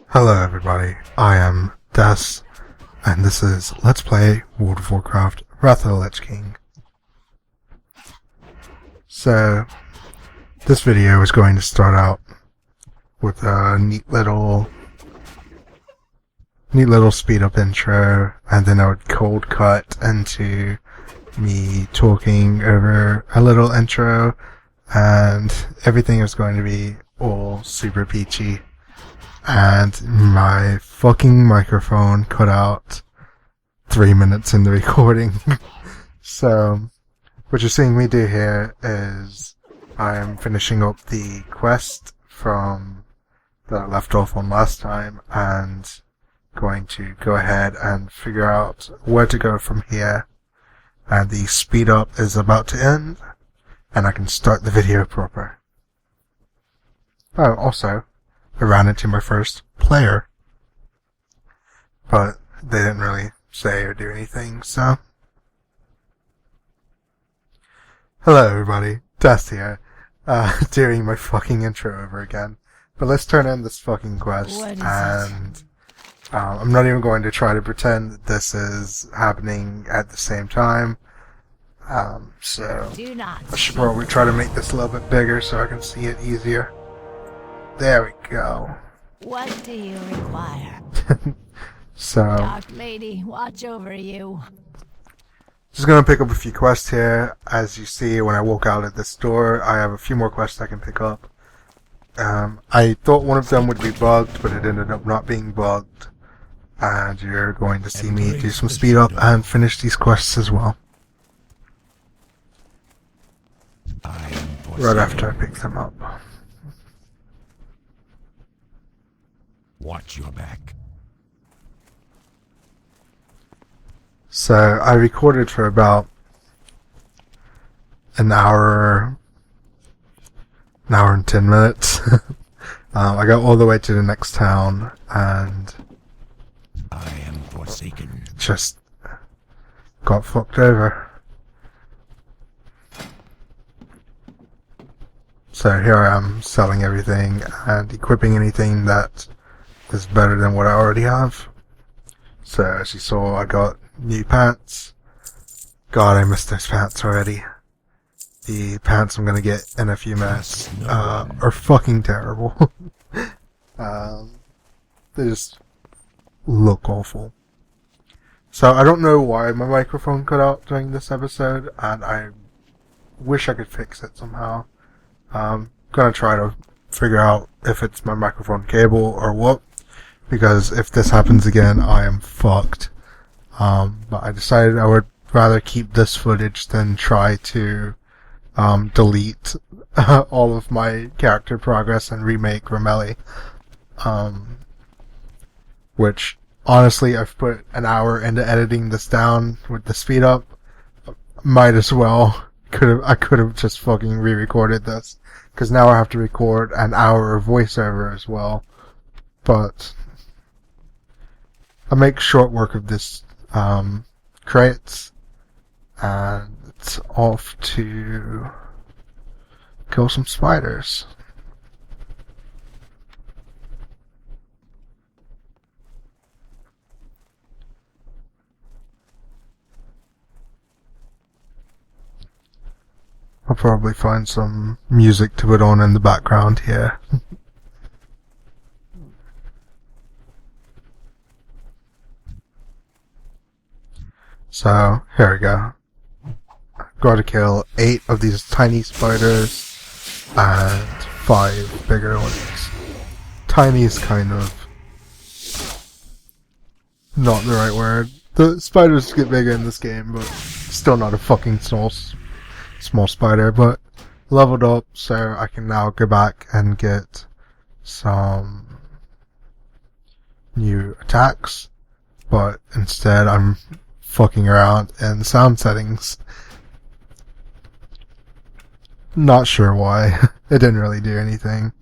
Hello everybody, I am Des, and this is Let's Play World of Warcraft Wrath of the Lich King. So, this video is going to start out with a neat little speed up intro, and then I would cold cut into me talking over a little intro, and everything is going to be all super peachy. And my fucking microphone cut out 3 minutes in the recording. So, what you're seeing me do here is I'm finishing up the quest from that I left off on last time and going to go ahead and figure out where to go from here. And the speed up is about to end and I can start the video proper. Oh, also, I ran into my first player, but they didn't really say or do anything, so. Hello everybody, Dust here, doing my fucking intro over again. But let's turn in this fucking quest, and I'm not even going to try to pretend that this is happening at the same time. So I should probably try to make this a little bit bigger so I can see it easier. There we go. What do you require? So, Dark Lady, watch over you. just gonna pick up a few quests here. As you see, when I walk out at this door, I have a few more quests I can pick up. I thought one of them would be bugged, but it ended up not being bugged. And you're going to see me do some speed up and finish these quests as well. Right after I pick them up. Watch your back. So, I recorded for about an hour and 10 minutes. I got all the way to the next town and I am forsaken. just got fucked over. So here I am selling everything and equipping anything that is better than what I already have. So as you saw, I got new pants. God, I missed those pants already. The pants I'm gonna get in a few minutes are fucking terrible. They just look awful. So I don't know why my microphone cut out during this episode, and I wish I could fix it somehow. I'm gonna try to figure out if it's my microphone cable or what, because if this happens again, I am fucked. But I decided I would rather keep this footage than try to delete all of my character progress and remake Ramelli. Which, honestly, I've put an hour into editing this down with the speed up. Might as well. I could have just fucking re-recorded this, because now I have to record an hour of voiceover as well. But I make short work of this crates, and it's off to kill some spiders. I'll probably find some music to put on in the background here. So, here we go. Gotta kill 8 of these tiny spiders and 5 bigger ones. Tiny is kind of not the right word. The spiders get bigger in this game, but still not a fucking small spider, but leveled up, so I can now go back and get some new attacks, but instead I'm fucking around in sound settings. Not sure why. It didn't really do anything.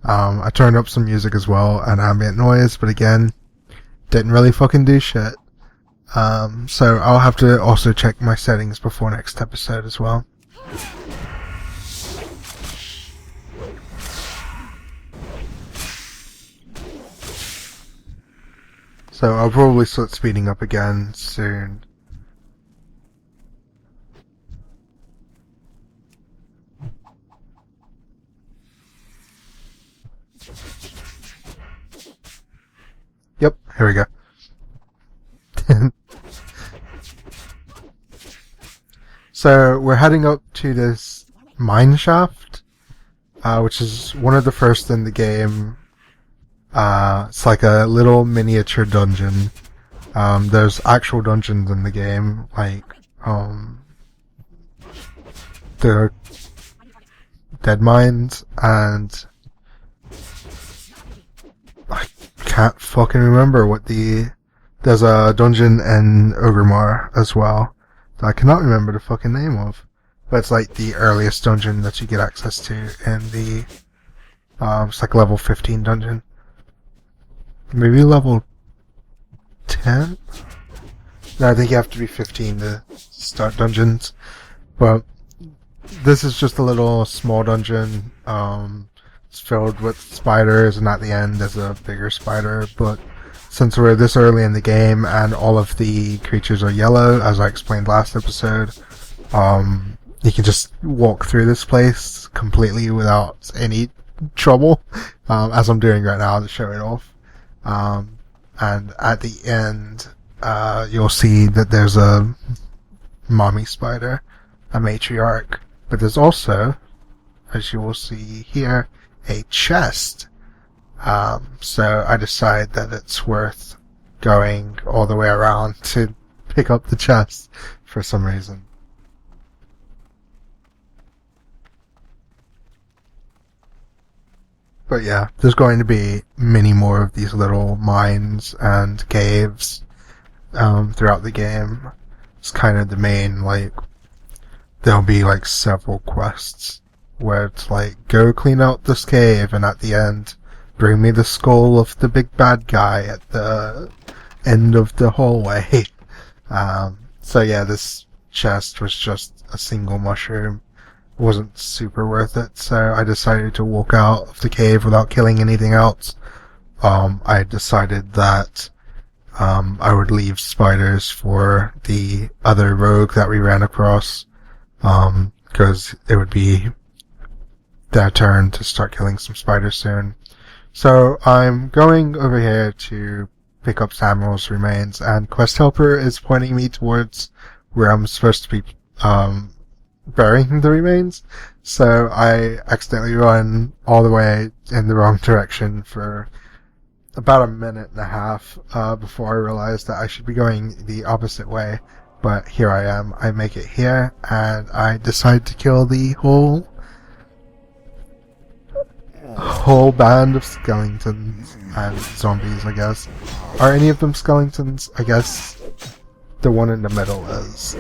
I turned up some music as well and ambient noise, but again, didn't really fucking do shit. So I'll have to also check my settings before next episode as well. So I'll probably start speeding up again soon. Yep, here we go. So we're heading up to this mine shaft, which is one of the first in the game. It's like a little miniature dungeon. There's actual dungeons in the game, like the dead mines, and I can't fucking remember what there's a dungeon in Ogrimmar as well that I cannot remember the fucking name of, but it's like the earliest dungeon that you get access to in the it's like level 15 dungeon, maybe level 10. No, I think you have to be 15 to start dungeons, but this is just a little small dungeon. It's filled with spiders, and at the end there's a bigger spider, but since we're this early in the game and all of the creatures are yellow, as I explained last episode, you can just walk through this place completely without any trouble, as I'm doing right now to show it off. And at the end, you'll see that there's a mommy spider, a matriarch, but there's also, as you will see here, a chest. So I decide that it's worth going all the way around to pick up the chest for some reason. But yeah, there's going to be many more of these little mines and caves throughout the game. It's kind of the main, like, there'll be like several quests where it's like, go clean out this cave, and at the end, bring me the skull of the big bad guy at the end of the hallway. So yeah, this chest was just a single mushroom. It wasn't super worth it, so I decided to walk out of the cave without killing anything else. I decided that I would leave spiders for the other rogue that we ran across, because it would be their turn to start killing some spiders soon. So I'm going over here to pick up Samuel's remains, and Quest Helper is pointing me towards where I'm supposed to be burying the remains. So I accidentally run all the way in the wrong direction for about a minute and a half before I realized that I should be going the opposite way. But here I am. I make it here, and I decide to kill the whole band of skeletons and zombies, I guess. Are any of them skeletons? I guess the one in the middle is.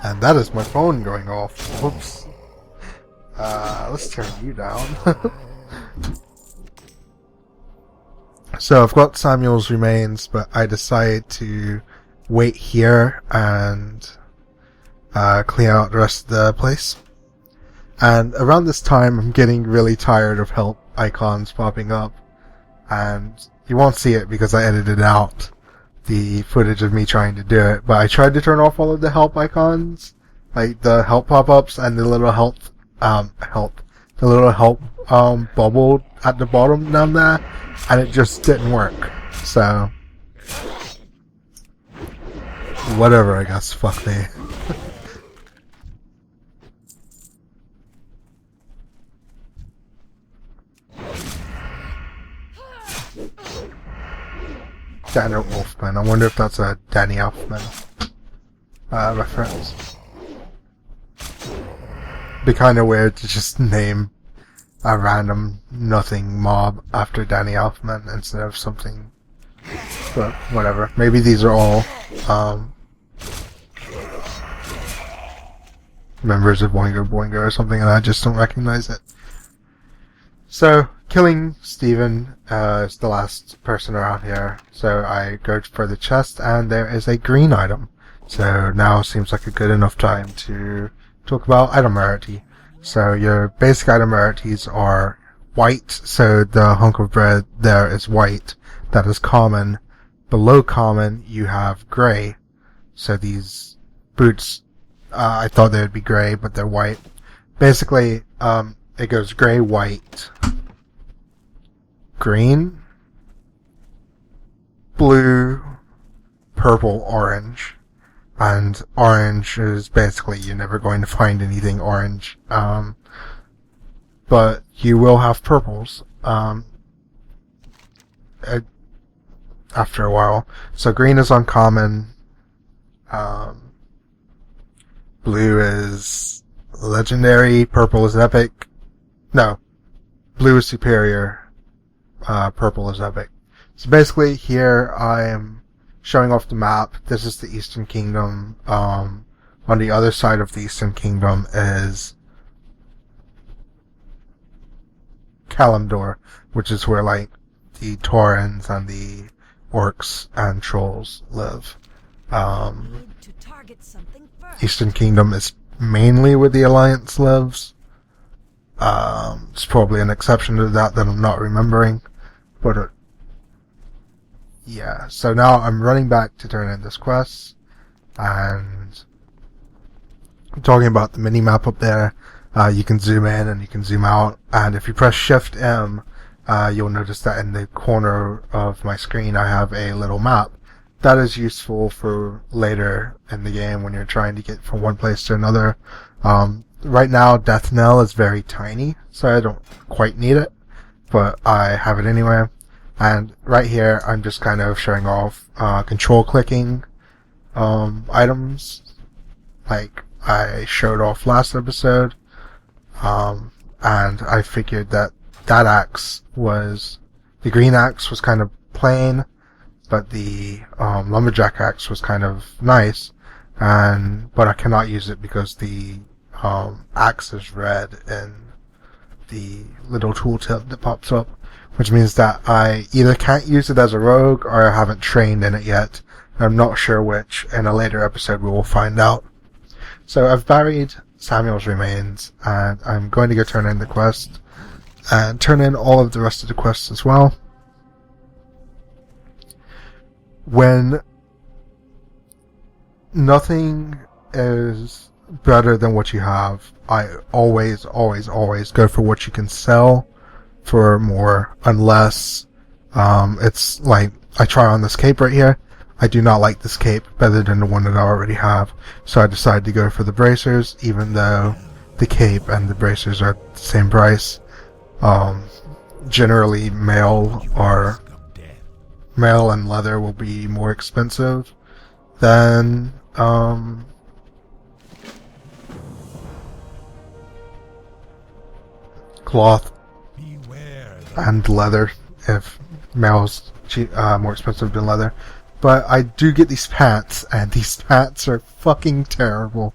And that is my phone going off. Whoops. Let's turn you down. So I've got Samuel's remains, but I decide to wait here and clear out the rest of the place. And around this time, I'm getting really tired of help icons popping up. And you won't see it because I edited out the footage of me trying to do it. But I tried to turn off all of the help icons, like the help pop-ups and the little help bubble at the bottom down there, and it just didn't work. So, whatever, I guess. Fuck me. Daniel Elfman. I wonder if that's a Danny Elfman reference. Be kind of weird to just name a random nothing mob after Danny Elfman instead of something. But whatever. Maybe these are all members of Boingo Boingo or something, and I just don't recognize it. So, killing Steven is the last person around here. So I go for the chest, and there is a green item. So now seems like a good enough time to talk about item rarity. So your basic item rarities are white, so the hunk of bread there is white. That is common. Below common, you have gray. So these boots, I thought they would be gray, but they're white. Basically, it goes gray, white, green, blue, purple, orange. And orange is basically, you're never going to find anything orange. But you will have purples, after a while. So green is uncommon. Blue is legendary. Purple is epic. No. Blue is superior. Purple is epic. So basically here I am showing off the map. This is the Eastern Kingdom. On the other side of the Eastern Kingdom is Kalimdor, which is where like the Taurens and the orcs and trolls live. Eastern Kingdom is mainly where the Alliance lives. It's probably an exception to that I'm not remembering, but yeah. So now I'm running back to turn in this quest, and I'm talking about the mini map up there. You can zoom in and you can zoom out, and if you press Shift M, you'll notice that in the corner of my screen I have a little map. That is useful for later in the game when you're trying to get from one place to another. Right now Death Knell is very tiny, so I don't quite need it, but I have it anyway. And right here I'm just kind of showing off control clicking items like I showed off last episode. And I figured that axe was, the green axe was kind of plain, but the lumberjack axe was kind of nice, but I cannot use it because the axe is red in the little tooltip that pops up, which means that I either can't use it as a rogue or I haven't trained in it yet. I'm not sure which. In a later episode we will find out. So I've buried Samuel's remains, and I'm going to go turn in the quest and turn in all of the rest of the quests as well. When nothing is better than what you have, I always go for what you can sell for more, unless it's like I try on this cape right here. I do not like this cape better than the one that I already have, so I decided to go for the bracers, even though the cape and the bracers are the same price. Generally mail and leather will be more expensive than cloth and leather, if mail's more expensive than leather. But I do get these pants, and these pants are fucking terrible.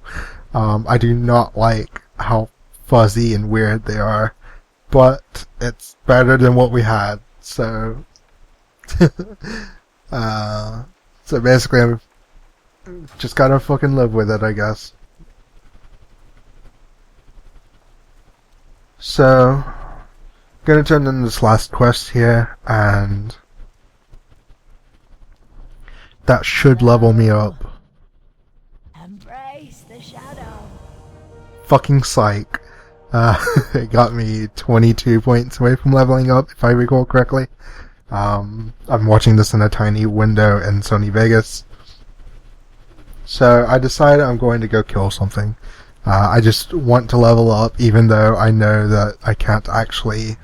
I do not like how fuzzy and weird they are, but it's better than what we had, so so basically I'm just gotta fucking live with it, I guess. So gonna turn in this last quest here, and that should level me up. Embrace the shadow. Fucking psych. It got me 22 points away from leveling up, if I recall correctly. I'm watching this in a tiny window in Sony Vegas. So I decided I'm going to go kill something. I just want to level up, even though I know that I can't actually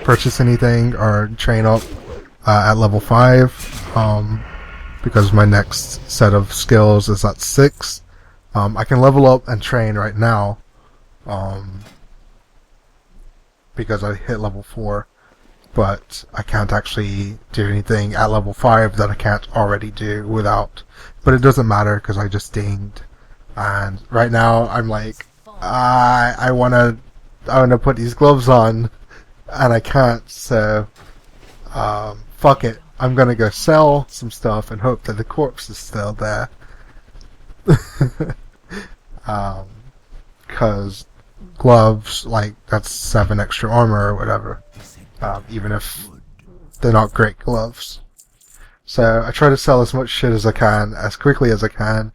purchase anything or train up at level 5, because my next set of skills is at 6. I can level up and train right now, because I hit level 4, but I can't actually do anything at level 5 that I can't already do without. But it doesn't matter, because I just dinged, and right now I'm like, I wanna put these gloves on, and I can't, so fuck it. I'm gonna go sell some stuff and hope that the corpse is still there. Cause gloves, like, that's 7 extra armor or whatever. Even if they're not great gloves. So I try to sell as much shit as I can, as quickly as I can,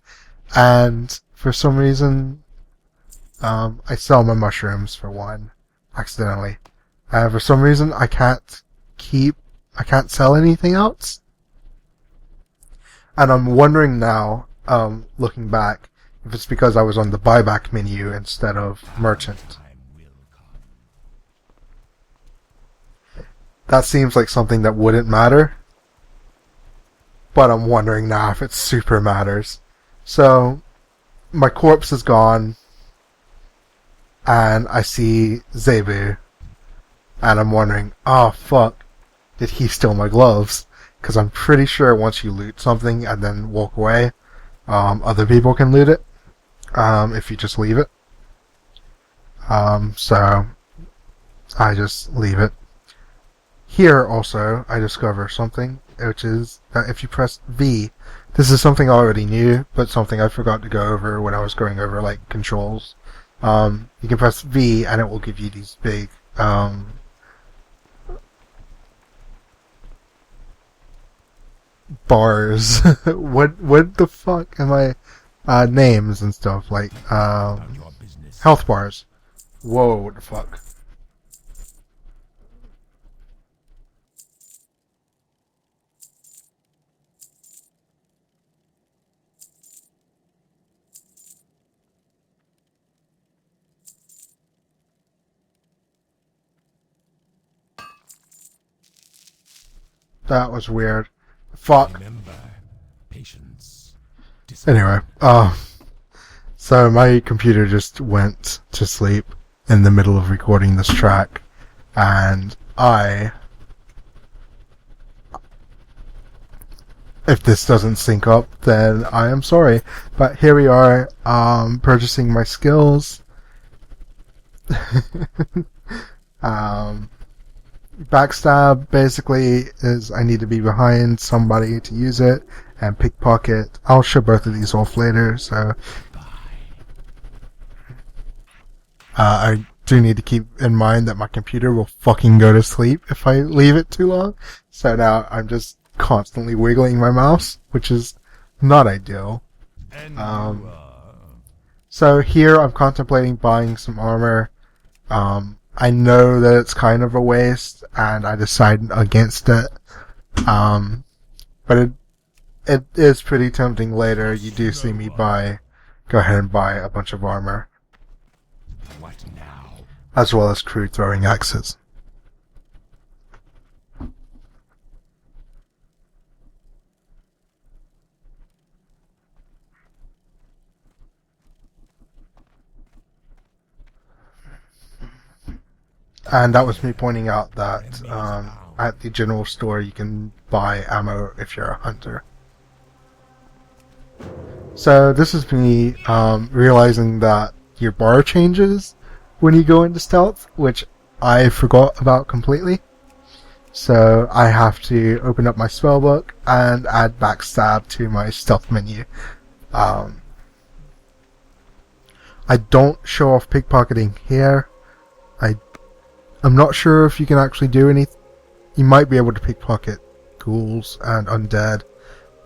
and for some reason, I sell my mushrooms for one, accidentally. For some reason, I can't sell anything else. And I'm wondering now, looking back, if it's because I was on the buyback menu instead of merchant. That seems like something that wouldn't matter, but I'm wondering now if it super matters. So, my corpse is gone, and I see Zebu, and I'm wondering, oh fuck, did he steal my gloves? Because I'm pretty sure once you loot something and then walk away, other people can loot it, if you just leave it. So, I just leave it. Here also, I discover something, which is that if you press V, this is something I already knew, but something I forgot to go over when I was going over, like, controls. You can press V and it will give you these big, bars. what the fuck am I, names and stuff, like, health bars. Whoa, what the fuck. That was weird. Fuck. Remember, patience. Anyway, so my computer just went to sleep in the middle of recording this track, and if this doesn't sync up, then I am sorry. But here we are, purchasing my skills. Backstab basically is I need to be behind somebody to use it, and pickpocket. I'll show both of these off later, so I do need to keep in mind that my computer will fucking go to sleep if I leave it too long. So now I'm just constantly wiggling my mouse, which is not ideal. So here I'm contemplating buying some armor. I know that it's kind of a waste, and I decided against it. But it is pretty tempting later. You do see me go ahead and buy a bunch of armor. What now? As well as crude throwing axes. And that was me pointing out that at the general store you can buy ammo if you're a hunter. So this is me realizing that your bar changes when you go into stealth, which I forgot about completely. So I have to open up my spellbook and add backstab to my stealth menu. I don't show off pickpocketing here. I'm not sure if you can actually do anything. You might be able to pickpocket ghouls and undead,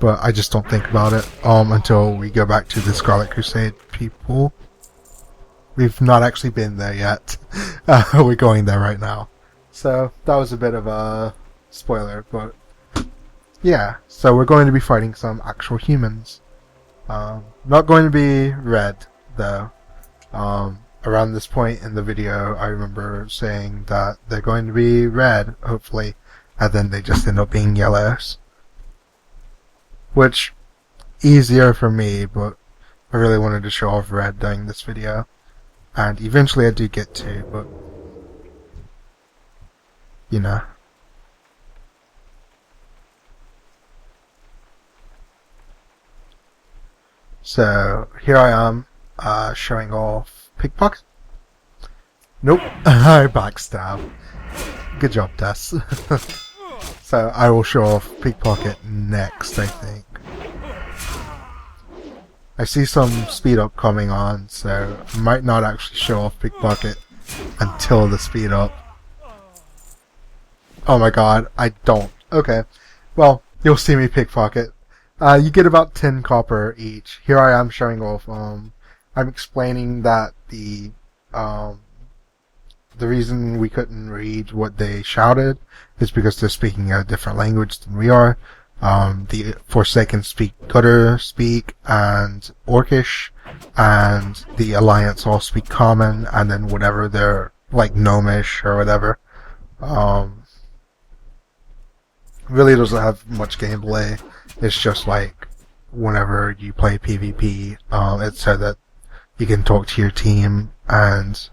but I just don't think about it until we go back to the Scarlet Crusade people. We've not actually been there yet. We're going there right now. So that was a bit of a spoiler, but yeah. So we're going to be fighting some actual humans. Not going to be red, though. Around this point in the video, I remember saying that they're going to be red, hopefully, and then they just end up being yellows. Which, easier for me, but I really wanted to show off red during this video. And eventually I do get to, but, you know. So, here I am, showing off pickpocket? Nope. I backstab. Good job, Tess. So I will show off pickpocket next, I think. I see some speed up coming on, so I might not actually show off Pickpocket until the speed up. Oh my god, I don't. Okay. Well, you'll see me pickpocket. You get about 10 copper each. Here I am showing off. I'm explaining that the reason we couldn't read what they shouted is because they're speaking a different language than we are. The Forsaken speak Gutter speak and Orcish, and the Alliance all speak Common, and then whatever they're like Gnomish or whatever. Really doesn't have much gameplay. It's just like whenever you play PvP, it's so that you can talk to your team and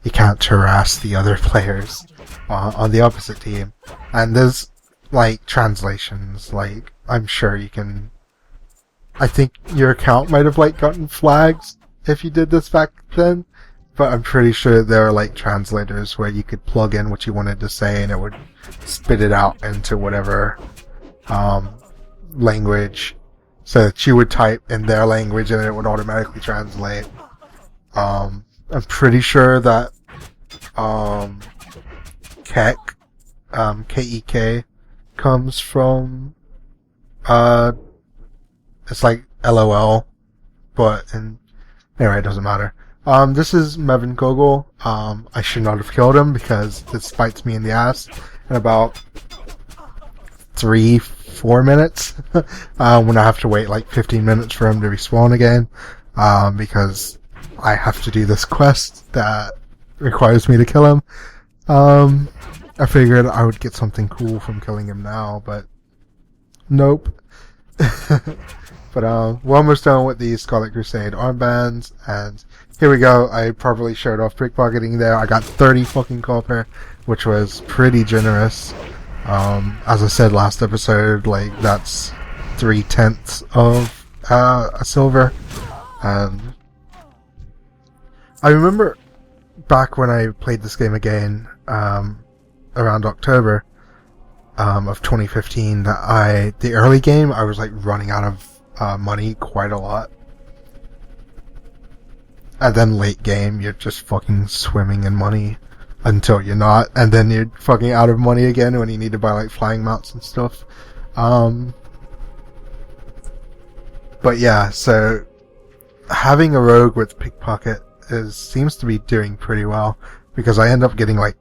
you can't harass the other players on the opposite team. And there's like translations, like I'm sure you can. I think your account might have like gotten flags if you did this back then, but I'm pretty sure there are like translators where you could plug in what you wanted to say and it would spit it out into whatever language, so that you would type in their language and it would automatically translate. I'm pretty sure that Kek, K-E-K, comes from it's like LOL, but anyway, it doesn't matter. This is Mevin Kogel. I should not have killed him because this bites me in the ass in about 3-4 minutes when I have to wait like 15 minutes for him to respawn again, because I have to do this quest that requires me to kill him. I figured I would get something cool from killing him now, but nope. But we're almost done with the Scarlet Crusade armbands, and here we go. I probably showed off pickpocketing there. I got 30 fucking copper, which was pretty generous. As I said last episode, like that's 3/10 of a silver. And I remember back when I played this game again, around October of 2015, that the early game I was like running out of money quite a lot. And then late game, you're just fucking swimming in money until you're not, and then you're fucking out of money again when you need to buy like flying mounts and stuff. But yeah, so having a rogue with pickpocket seems to be doing pretty well, because I end up getting like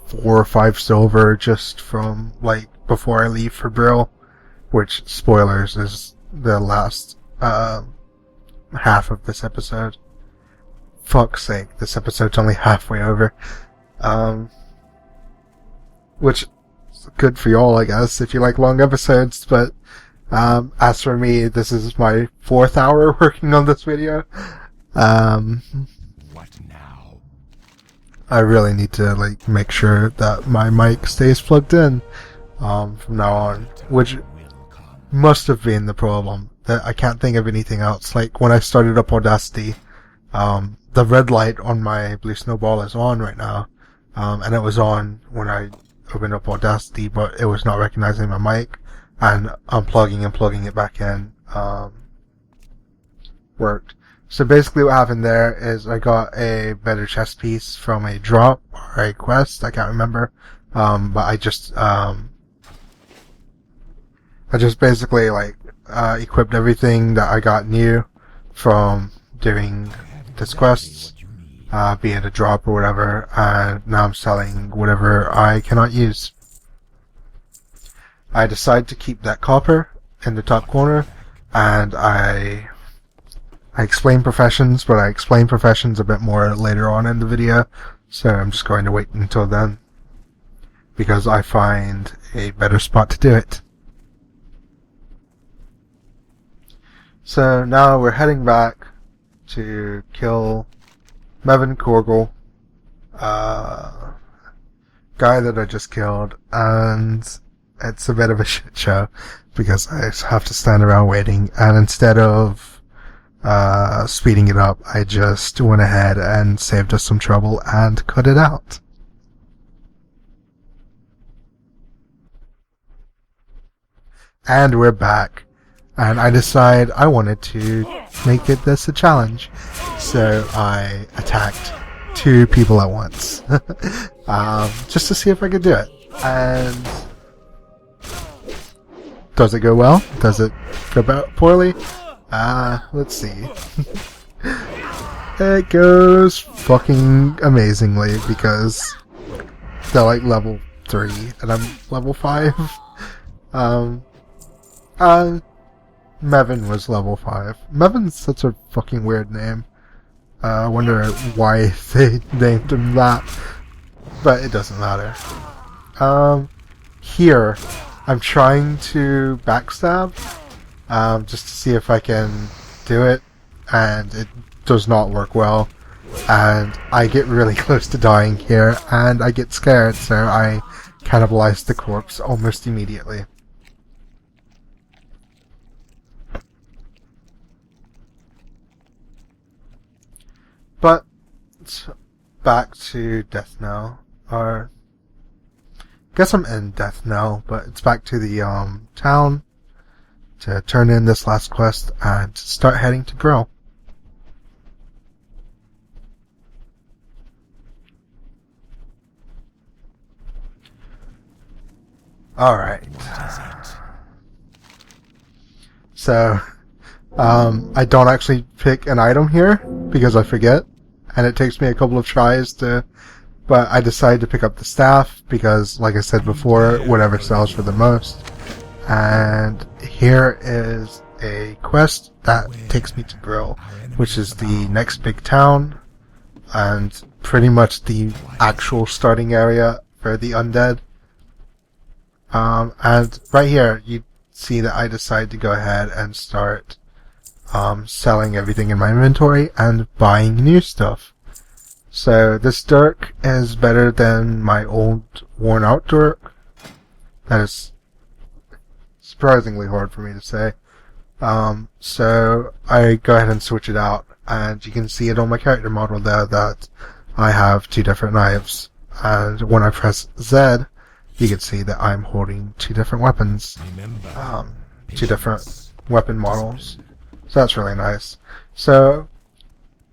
4 or 5 silver just from like before I leave for Brill, which, spoilers, is the last half of this episode. Fuck's sake, this episode's only halfway over. Which is good for y'all, I guess, if you like long episodes, but as for me, this is my 4th hour working on this video. What now? I really need to like make sure that my mic stays plugged in from now on, which must have been the problem. That I can't think of anything else. Like when I started up Audacity, the red light on my Blue Snowball is on right now, and it was on when I opened up Audacity, but it was not recognizing my mic, and unplugging and plugging it back in worked. So basically what happened there is I got a better chest piece from a drop or a quest, I can't remember, but I just basically like equipped everything that I got new from doing this quests, be it a drop or whatever, and now I'm selling whatever I cannot use. I decide to keep that copper in the top corner, and I explain professions, but I explain professions a bit more later on in the video, so I'm just going to wait until then, because I find a better spot to do it. So now we're heading back to kill Mevin Korgel, guy that I just killed, and it's a bit of a shit show because I have to stand around waiting, and instead of speeding it up, I just went ahead and saved us some trouble and cut it out. And we're back. and I decide I wanted to make this a challenge. So I attacked 2 people at once, just to see if I could do it. And does it go well? Does it go poorly? Let's see. It goes fucking amazingly because they're like level 3 and I'm level 5. Mevin was level 5. Mevin's such a fucking weird name. I wonder why they named him that, but it doesn't matter. Here, I'm trying to backstab, just to see if I can do it, and it does not work well, and I get really close to dying here, and I get scared, so I cannibalize the corpse almost immediately. But back to Death Knell, or I guess I'm in Death Knell, but it's back to the town to turn in this last quest and start heading to Brill. Alright. So, I don't actually pick an item here because I forget, and it takes me a couple of tries to, but I decided to pick up the staff because, like I said before, whatever sells for the most. And here is a quest that takes me to Brill, which is the next big town, and pretty much the actual starting area for the undead. And right here, you see that I decided to go ahead and start selling everything in my inventory and buying new stuff. So this dirk is better than my old worn out dirk. That is surprisingly hard for me to say. So I go ahead and switch it out, and you can see it on my character model there that I have 2 different knives. And when I press Z, you can see that I'm holding 2 different weapons. 2 different weapon models. So that's really nice. So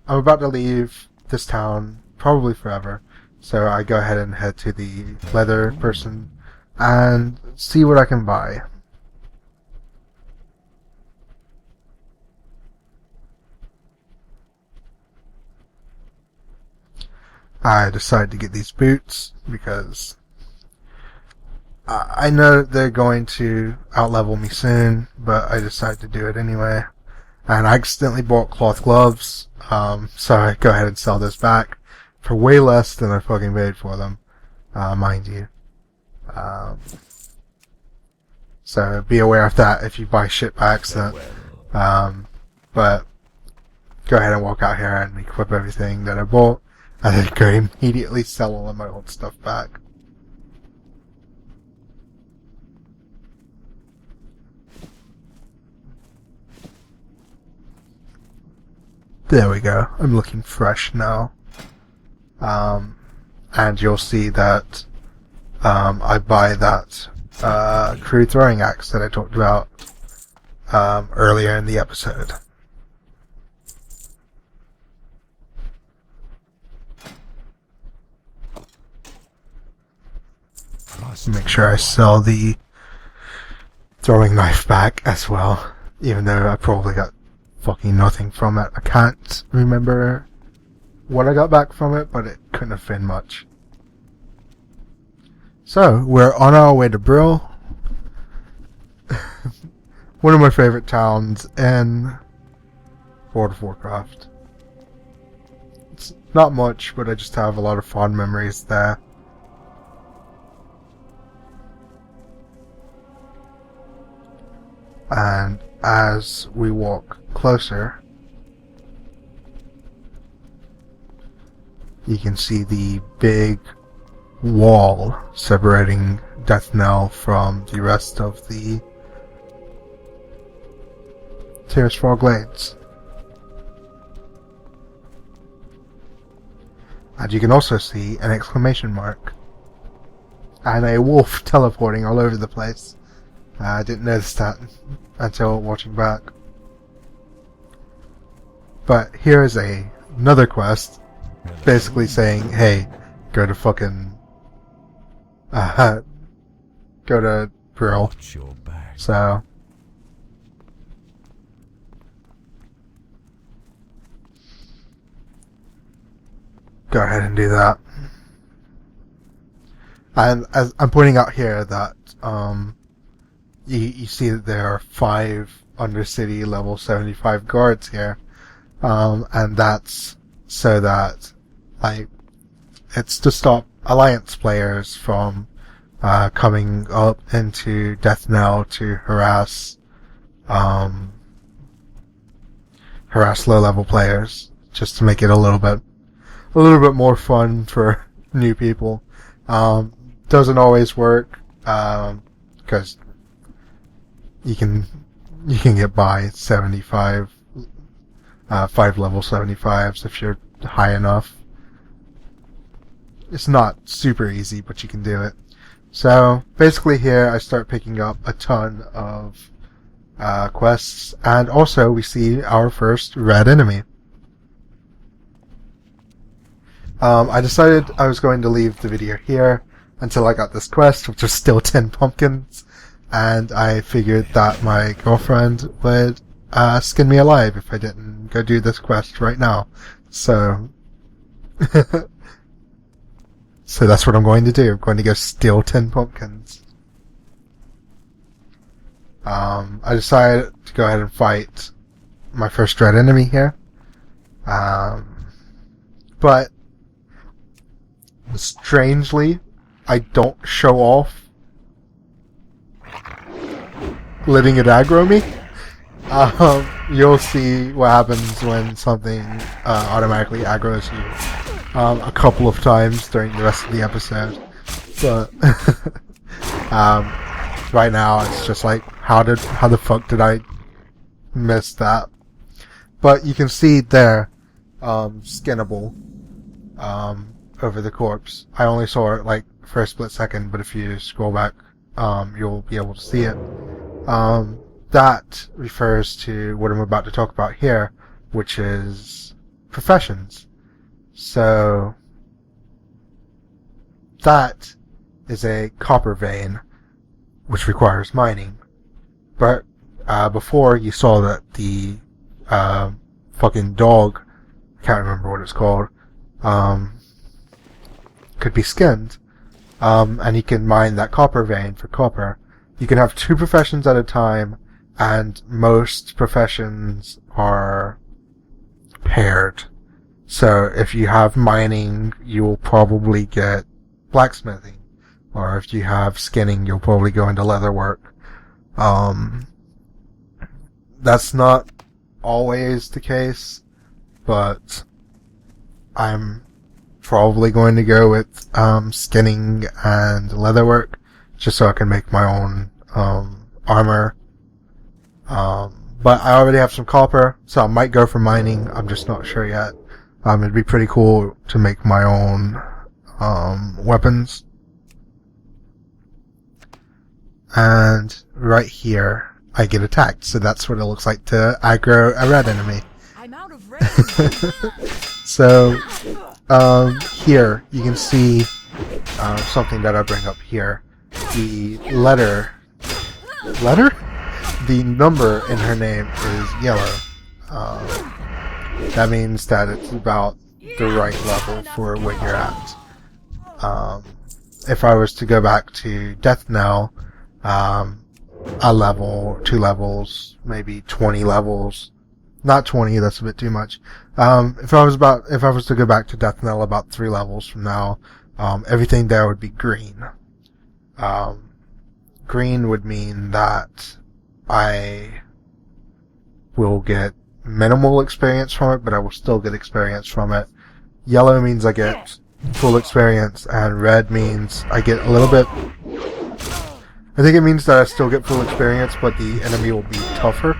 I'm about to leave this town, probably forever. So I go ahead and head to the leather person and see what I can buy. I decide to get these boots because I know they're going to outlevel me soon, but I decide to do it anyway. And I accidentally bought cloth gloves, so I go ahead and sell this back for way less than I fucking paid for them, mind you. So be aware of that if you buy shit by accident. But go ahead and walk out here and equip everything that I bought, and then go immediately sell all of my old stuff back. There we go. I'm looking fresh now. And you'll see that I buy that crude throwing axe that I talked about earlier in the episode. Make sure I sell the throwing knife back as well, even though I probably got fucking nothing from it. I can't remember what I got back from it, but it couldn't have been much. So, we're on our way to Brill. One of my favorite towns in World of Warcraft. It's not much, but I just have a lot of fond memories there. And as we walk closer, you can see the big wall separating Death Knell from the rest of the Tirisfal Glades. And you can also see an exclamation mark and a wolf teleporting all over the place. I didn't notice that until watching back. But here is another quest, basically saying, hey, go to fucking, go to Brill. Watch your back. So, go ahead and do that. And as I'm pointing out here that, you see that there are 5 Undercity level 75 guards here. And that's so that, like, it's to stop Alliance players from coming up into Death Knell to harass low-level players, just to make it a little bit more fun for new people. Doesn't always work, because you can get by 75. 5 level 75s if you're high enough. It's not super easy, but you can do it. So basically here I start picking up a ton of quests, and also we see our first red enemy. I decided I was going to leave the video here until I got this quest, which was still 10 pumpkins, and I figured that my girlfriend would skin me alive if I didn't go do this quest right now. So, so that's what I'm going to do. I'm going to go steal 10 pumpkins. I decided to go ahead and fight my first red enemy here. But, strangely, I don't show off letting it aggro me. You'll see what happens when something automatically aggroes you a couple of times during the rest of the episode. But right now it's just like, how the fuck did I miss that? But you can see there, skinnable over the corpse. I only saw it like for a split second, but if you scroll back, you'll be able to see it. That refers to what I'm about to talk about here, which is professions. So, that is a copper vein, which requires mining. But, before you saw that the, fucking dog, I can't remember what it's called, could be skinned. And you can mine that copper vein for copper. You can have 2 professions at a time, and most professions are paired. So if you have mining, you will probably get blacksmithing. Or if you have skinning, you'll probably go into leatherwork. That's not always the case, but I'm probably going to go with skinning and leatherwork, just so I can make my own armor. But I already have some copper, so I might go for mining. I'm just not sure yet. It'd be pretty cool to make my own weapons. And right here, I get attacked, so that's what it looks like to aggro a red enemy. I'm out of range. So, here, you can see something that I bring up here. The the number in her name is yellow. That means that it's about the right level for what you're at. If I was to go back to Death Knell, a level, 2 levels, maybe 20 levels. Not 20, that's a bit too much. If I was to go back to Death Knell about 3 levels from now, everything there would be green. Green would mean that I will get minimal experience from it, but I will still get experience from it. Yellow means I get full experience, and red means I get a little bit. I think it means that I still get full experience, but the enemy will be tougher.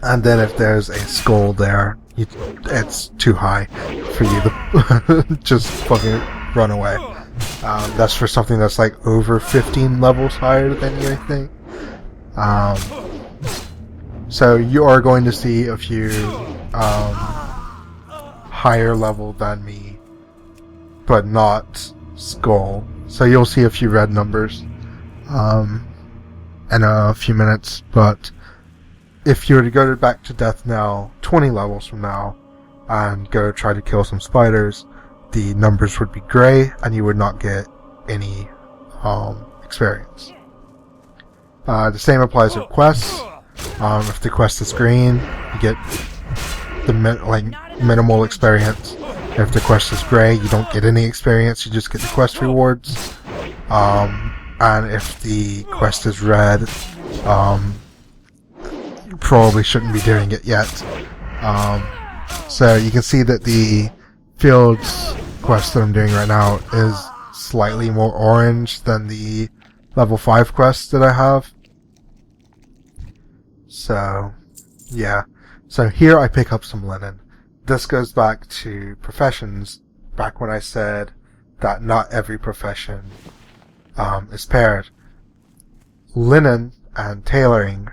And then if there's a skull there, it's too high for you to just fucking run away. That's for something that's like over 15 levels higher than you, I think. So you are going to see a few higher level than me, but not skull. So you'll see a few red numbers in a few minutes. But if you were to go back to death now, 20 levels from now, and go try to kill some spiders, the numbers would be grey, and you would not get any experience. The same applies to quests. If the quest is green, you get the minimal experience. If the quest is grey, you don't get any experience, you just get the quest rewards. And if the quest is red, you probably shouldn't be doing it yet. So you can see that the fields quest that I'm doing right now is slightly more orange than the level 5 quest that I have. So, yeah. So here I pick up some linen. This goes back to professions, back when I said that not every profession is paired. Linen and tailoring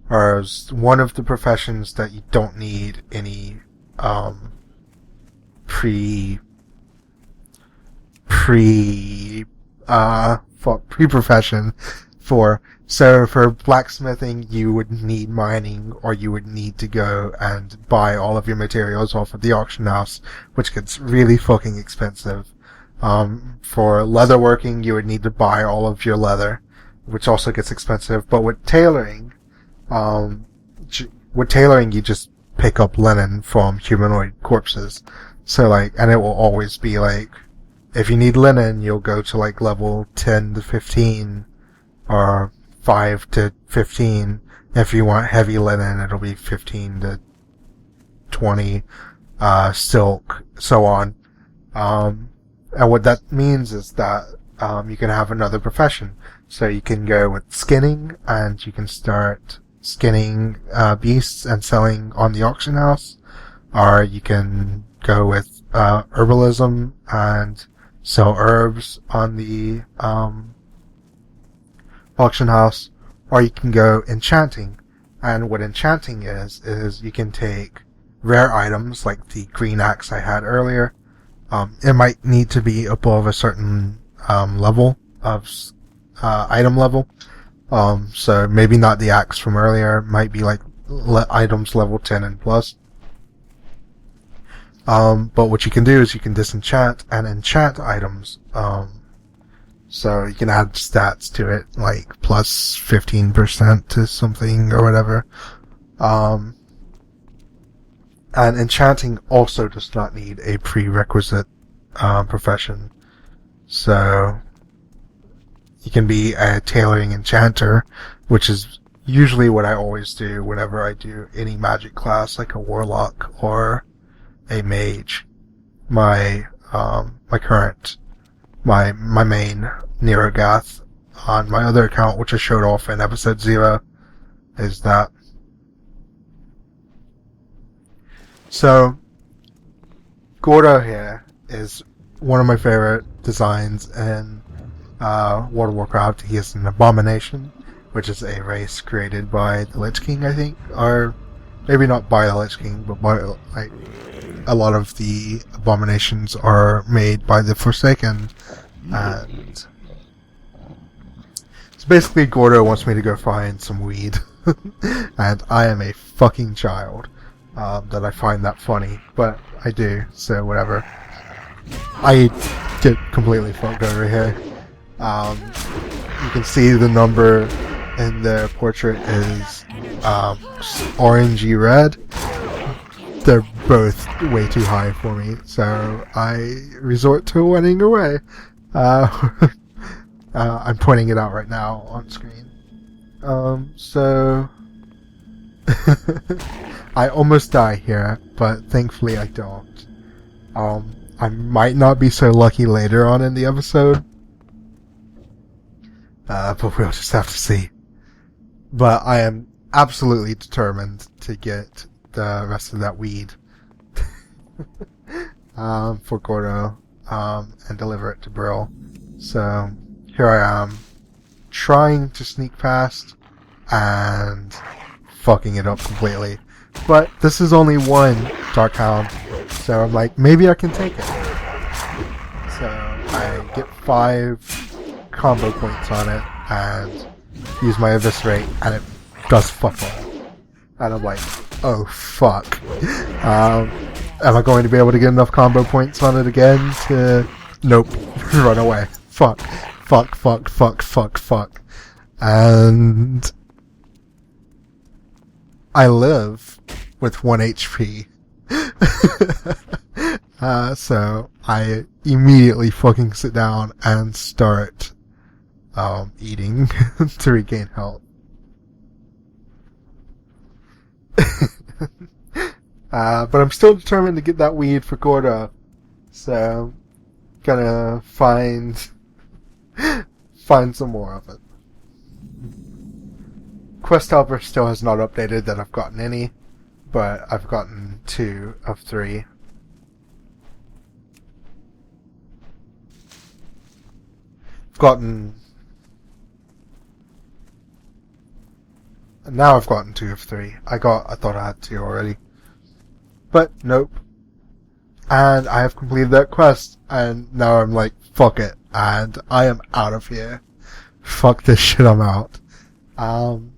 are one of the professions that you don't need any pre-profession for. So for blacksmithing, you would need mining, or you would need to go and buy all of your materials off of the auction house, which gets really fucking expensive. For leatherworking, you would need to buy all of your leather, which also gets expensive. But with tailoring, you just pick up linen from humanoid corpses. So and it will always be if you need linen, you'll go to level 10 to 15, or 5 to 15. If you want heavy linen, it'll be 15 to 20, silk, so on. And what that means is that, you can have another profession. So you can go with skinning, and you can start skinning, beasts and selling on the auction house. Or you can go with, herbalism and sell herbs on the, auction house, or you can go enchanting. And what enchanting is you can take rare items like the green axe I had earlier. It might need to be above a certain level of item level. So maybe not the axe from earlier, might be items level 10 and plus. But what you can do is you can disenchant and enchant items. So you can add stats to it, plus 15% to something or whatever. And enchanting also does not need a prerequisite profession. So you can be a tailoring enchanter, which is usually what I always do whenever I do any magic class, like a warlock or a mage. My main Nerogath on my other account, which I showed off in episode 0, is that. So, Gordo here is one of my favorite designs in World of Warcraft. He is an abomination, which is a race created by the Lich King, I think, or maybe not by the Lich King, but by a lot of the abominations are made by the Forsaken. And so basically Gordo wants me to go find some weed. And I am a fucking child that I find that funny, but I do, so whatever. I get completely fucked over here. You can see the number in the portrait is orangey red. They're both way too high for me, so I resort to running away. I'm pointing it out right now on screen. So I almost die here, but thankfully I don't. I might not be so lucky later on in the episode, but we'll just have to see. But I am absolutely determined to get the rest of that weed for Gordo. and deliver it to Brill. So here I am, trying to sneak past and fucking it up completely. But this is only one Darkhound, so I'm like, maybe I can take it. So I get 5 combo points on it and use my Eviscerate, and it does fuck all. And I'm like, oh fuck. Am I going to be able to get enough combo points on it again to... Nope. Run away. Fuck. Fuck, fuck, fuck, fuck, fuck. And... I live with 1 HP. So I immediately fucking sit down and start eating to regain health. But I'm still determined to get that weed for Gordo. So gonna find some more of it. Quest Helper still has not updated that I've gotten any, but I've gotten 2 of 3. Now I've gotten 2 of 3. I thought I had 2 already. But nope. And I have completed that quest, and now I'm like, fuck it, and I am out of here. Fuck this shit, I'm out. And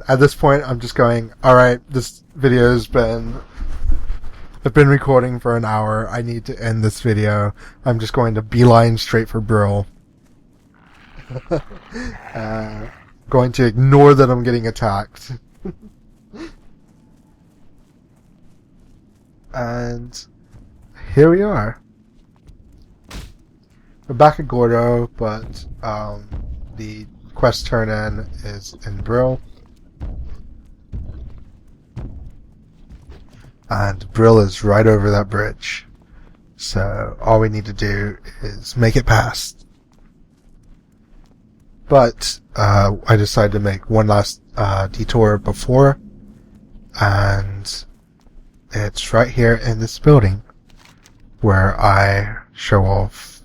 at this point, I'm just going, alright, this video's I've been recording for an hour, I need to end this video. I'm just going to beeline straight for Brill. Going to ignore that I'm getting attacked. And here we are. We're back at Gordo, but the quest turn-in is in Brill. And Brill is right over that bridge. So all we need to do is make it past. But I decided to make one last detour before, and it's right here in this building where I show off.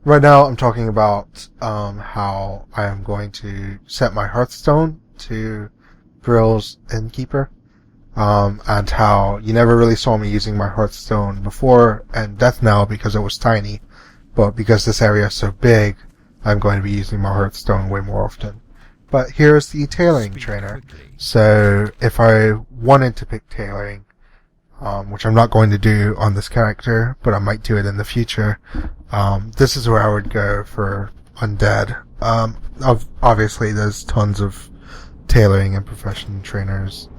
Right now I'm talking about how I am going to set my Hearthstone to Brill's Innkeeper, and how you never really saw me using my Hearthstone before and Death Knell because it was tiny, but because this area is so big, I'm going to be using my Hearthstone way more often. But here's the tailoring trainer. So if I wanted to pick tailoring, which I'm not going to do on this character, but I might do it in the future, this is where I would go for undead. Obviously there's tons of tailoring and profession trainers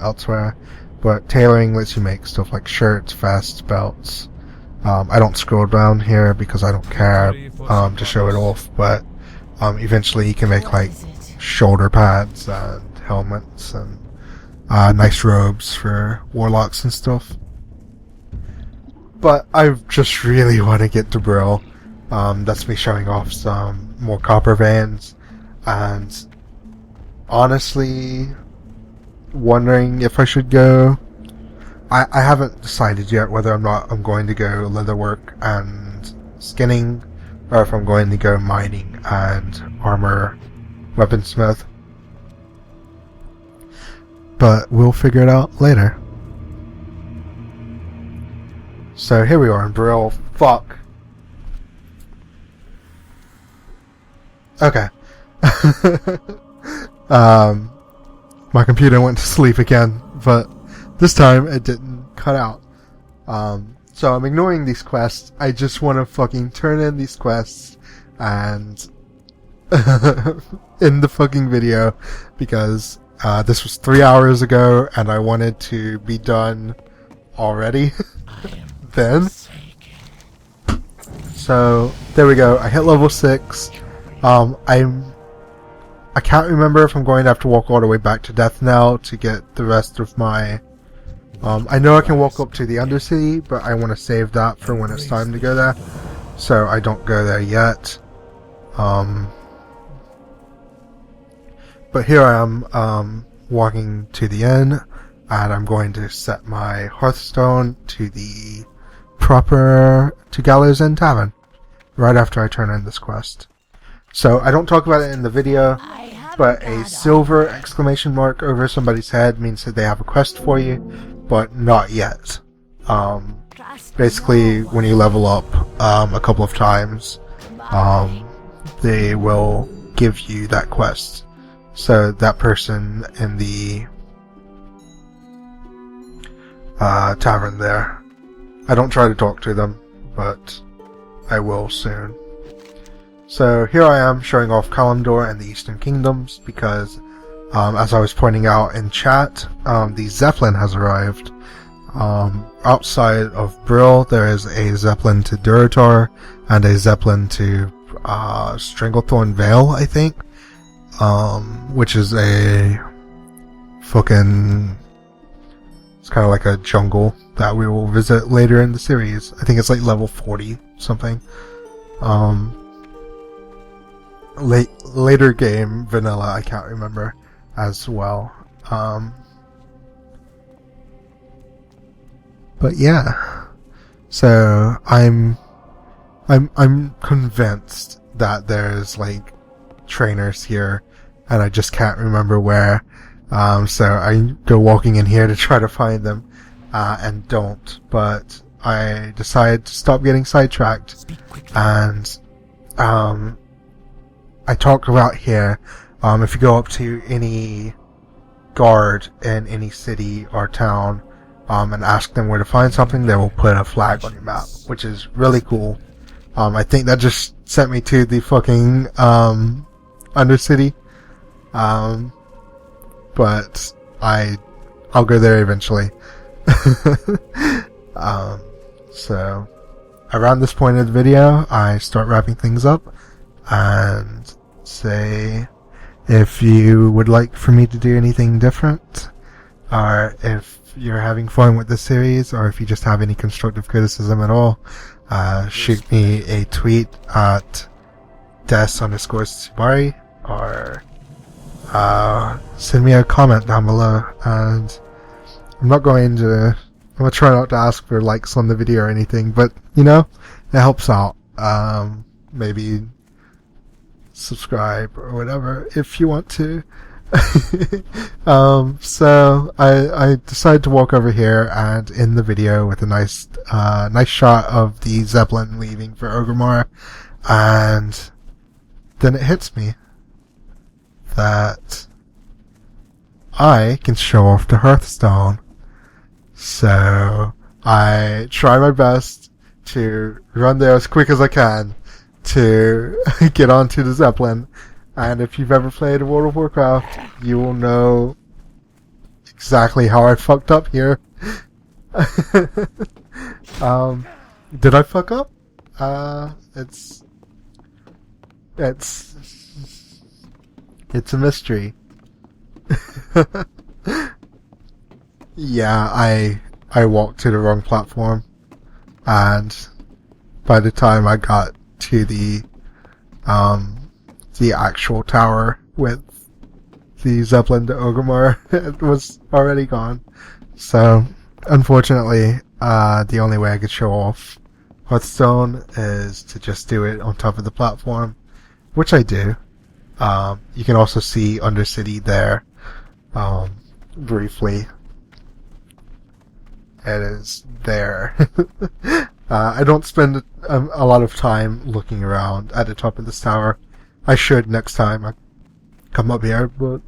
elsewhere, but tailoring lets you make stuff like shirts, vests, belts. I don't scroll down here because I don't care to show it off, but eventually you can make like shoulder pads and helmets and nice robes for warlocks and stuff. But I just really want to get to Brill. That's me showing off some more copper veins, and honestly wondering if I should go. I haven't decided yet whether I'm going to go leatherwork and skinning, or if I'm going to go mining and armor weaponsmith. But we'll figure it out later. So here we are in Brill. Fuck. Okay. My computer went to sleep again, but this time it didn't cut out. So I'm ignoring these quests. I just want to fucking turn in these quests and end the fucking video, because this was 3 hours ago and I wanted to be done already then. So there we go. I hit level 6. I can't remember if I'm going to have to walk all the way back to Death Knell to get the rest of my... I know I can walk up to the Undercity, but I want to save that for when it's time to go there, so I don't go there yet. But here I am, walking to the inn, and I'm going to set my Hearthstone to the proper to Gallows Inn Tavern right after I turn in this quest. So I don't talk about it in the video, I haven't but got a all silver that. exclamation mark over somebody's head means that they have a quest for you, but not yet. Trust Basically, no when you level up a couple of times, one. they will give you that quest. So that person in the tavern there, I don't try to talk to them, but I will soon. So here I am showing off Kalimdor and the Eastern Kingdoms because, as I was pointing out in chat, the Zeppelin has arrived. Outside of Brill, there is a Zeppelin to Durotar and a Zeppelin to Stranglethorn Vale, I think, which is a fucking... it's kind of like a jungle that we will visit later in the series. I think it's like level 40 something. Later game vanilla, I can't remember as well. But yeah, so I'm convinced that there's like trainers here, and I just can't remember where. So I go walking in here to try to find them, and don't. But I decide to stop getting sidetracked, Speak quickly. and I talked about here, if you go up to any guard in any city or town, and ask them where to find something, they will put a flag on your map, which is really cool. I think that just sent me to the fucking, Undercity. But I'll go there eventually. So, around this point of the video, I start wrapping things up, and say if you would like for me to do anything different, or if you're having fun with this series, or if you just have any constructive criticism at all, shoot me a tweet at des_Tsubari, or send me a comment down below. And I'm going to try not to ask for likes on the video or anything, but you know, it helps out. Maybe subscribe or whatever if you want to. So I decided to walk over here and end the video with a nice shot of the Zeppelin leaving for Orgrimmar, and then it hits me that I can show off the Hearthstone. So I try my best to run there as quick as I can to get onto the Zeppelin. And if you've ever played World of Warcraft, you will know exactly how I fucked up here. Did I fuck up? It's a mystery. Yeah, I walked to the wrong platform, and by the time I got to the actual tower with the Zeppelin to Orgrimmar, it was already gone. So, unfortunately, the only way I could show off Hearthstone is to just do it on top of the platform, which I do. You can also see Undercity there, briefly. It is there. I don't spend a lot of time looking around at the top of this tower. I should next time I come up here, but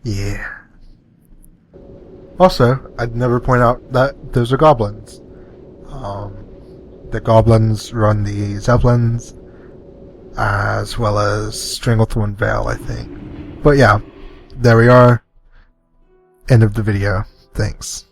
yeah. Also, I'd never point out that those are goblins. The goblins run the Zeppelins, as well as Stranglethorn Vale, I think. But yeah, there we are. End of the video. Thanks.